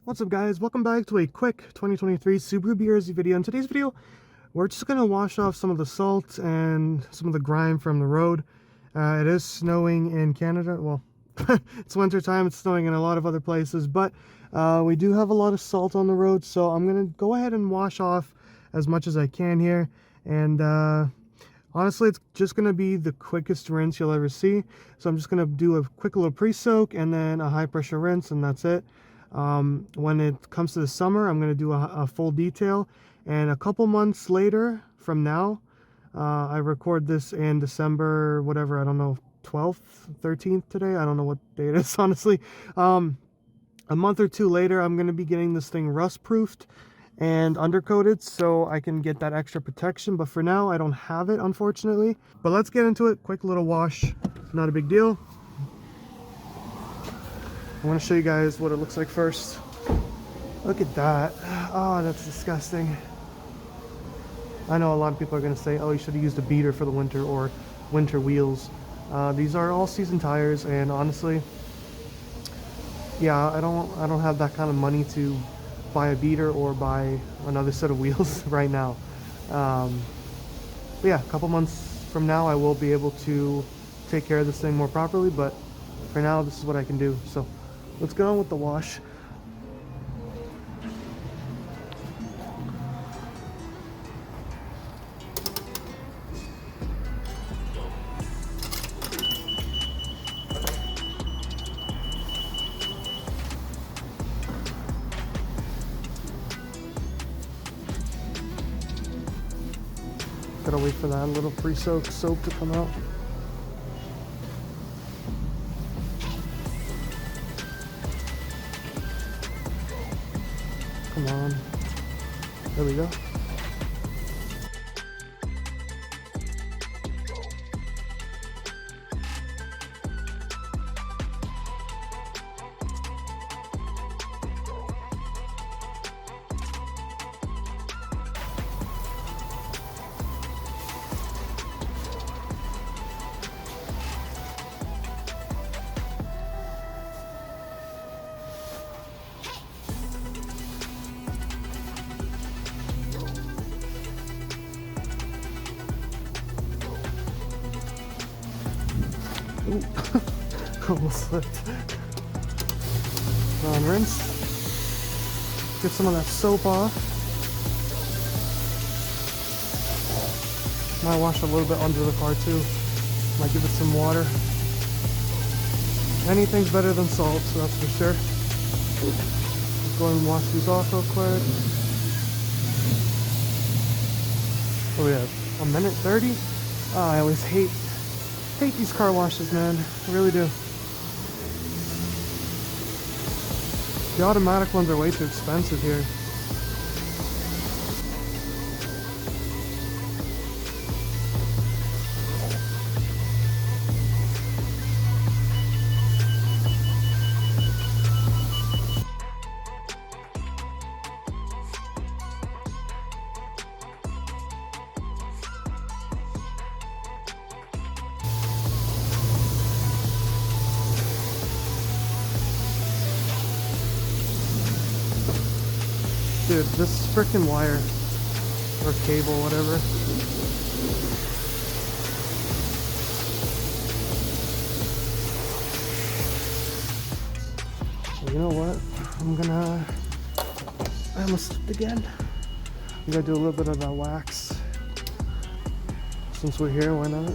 What's up guys, welcome back to a quick 2023 Subaru BRZ video. In today's video, we're just going to wash off some of the salt and some of the grime from the road. It is snowing in Canada. Well, it's winter time, it's snowing in a lot of other places, but we do have a lot of salt on the road, so I'm going to go ahead and wash off as much as I can here. And honestly, it's just going to be the quickest rinse you'll ever see. So I'm just going to do a quick little pre-soak and then a high pressure rinse, and that's it. When it comes to the summer, I'm going to do a full detail, and a couple months later from now, I record this in December, whatever, I don't know, 12th, 13th today, I don't know what day it is, honestly. A month or two later, I'm going to be getting this thing rust proofed and undercoated so I can get that extra protection, but for now I don't have it, unfortunately. But let's get into it. Quick little wash, not a big deal. I want to show you guys what it looks like first. Look at that. Oh, that's disgusting. I know a lot of people are going to say, oh, you should have used a beater for the winter or winter wheels. These are all season tires, and honestly, yeah, I don't have that kind of money to buy a beater or buy another set of wheels right now. But yeah, a couple months from now I will be able to take care of this thing more properly, but for now this is what I can do. So let's go on with the wash. Gotta wait for that little pre-soak soap to come out. Come on. There we go. Ooh, almost slipped. Rinse. Get some of that soap off. Might wash a little bit under the car too. Might give it some water. Anything's better than salt, so that's for sure. Let's go and wash these off real quick. What do we have? A minute 30? Oh, I always hate these car washes, man. I really do. The automatic ones are way too expensive here. Dude, this freaking wire, or cable, whatever. You know what? I almost slipped again. I'm gonna do a little bit of that wax. Since we're here, why not?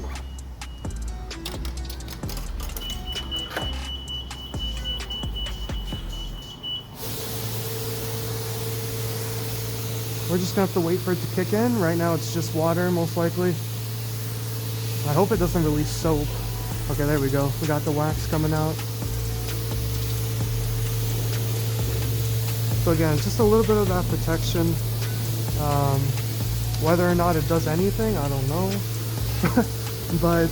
We're just gonna have to wait for it to kick in. Right now it's just water, most likely. I hope it doesn't release soap. Okay, there we go. We got the wax coming out. So again, just a little bit of that protection. Whether or not it does anything, I don't know. But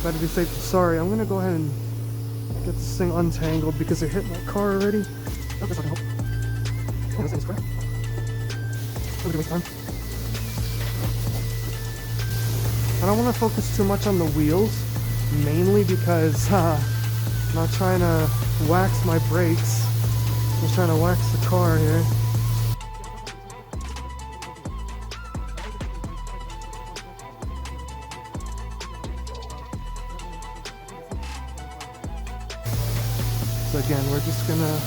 better be safe than sorry. I'm gonna go ahead and get this thing untangled because it hit my car already. Oh, this doesn't help. Oh, this thing's crap. Look at this time. I don't want to focus too much on the wheels, mainly because I'm not trying to wax my brakes. Just trying to wax the car here. So again, we're just gonna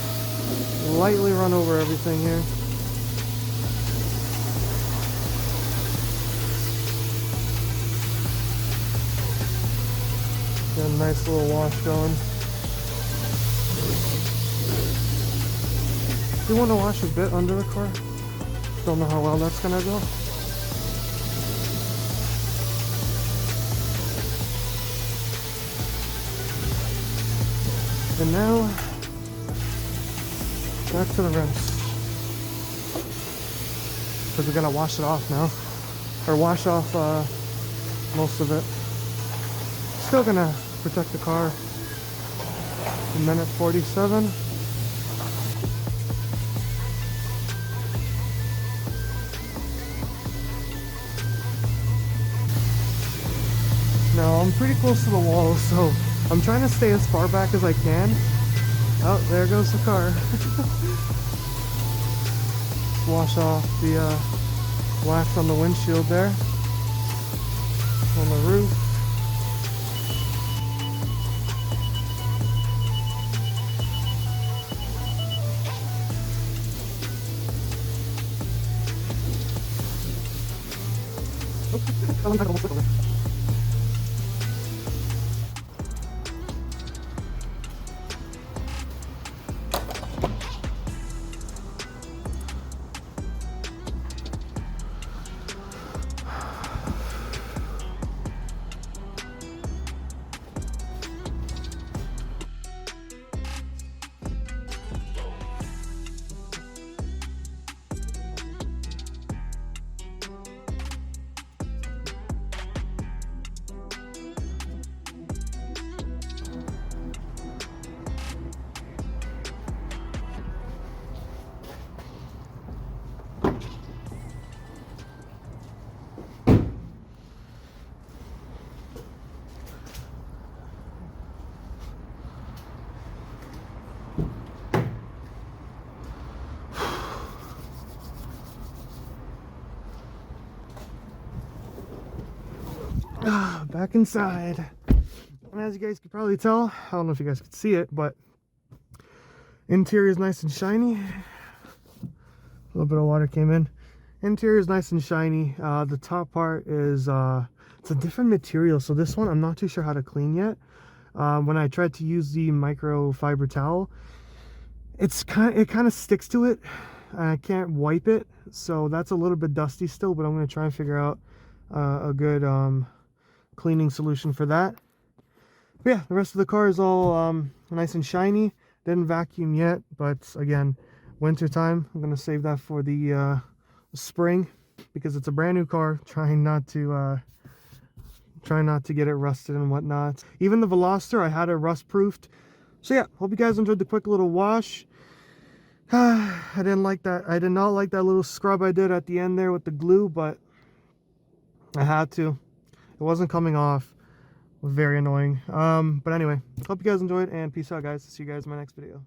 lightly run over everything here. Get a nice little wash going. Do want to wash a bit under the car. Don't know how well that's gonna go. And now, back to the rims. Because we're gonna wash it off now. Or wash off most of it. Still gonna protect the car. A minute 47. Now I'm pretty close to the wall, so I'm trying to stay as far back as I can. Oh, there goes the car. Wash off the wax on the windshield there. On the roof. Back inside. And as you guys can probably tell, I don't know if you guys could see it, but interior is nice and shiny. A little bit of water came in. Interior is nice and shiny. The top part is it's a different material, so this one I'm not too sure how to clean yet. When I tried to use the microfiber towel, it kind of sticks to it. I can't wipe it, so that's a little bit dusty still, but I'm going to try and figure out a good cleaning solution for that. But yeah, the rest of the car is all nice and shiny. Didn't vacuum yet, but again, winter time, I'm going to save that for the spring because it's a brand new car. Trying not to get it rusted and whatnot. Even the Veloster, I had it rust proofed. So yeah, hope you guys enjoyed the quick little wash. I didn't like that. I did not like that little scrub I did at the end there with the glue, but I had to. It wasn't coming off. It was very annoying. But anyway, hope you guys enjoyed, and peace out, guys. See you guys in my next video.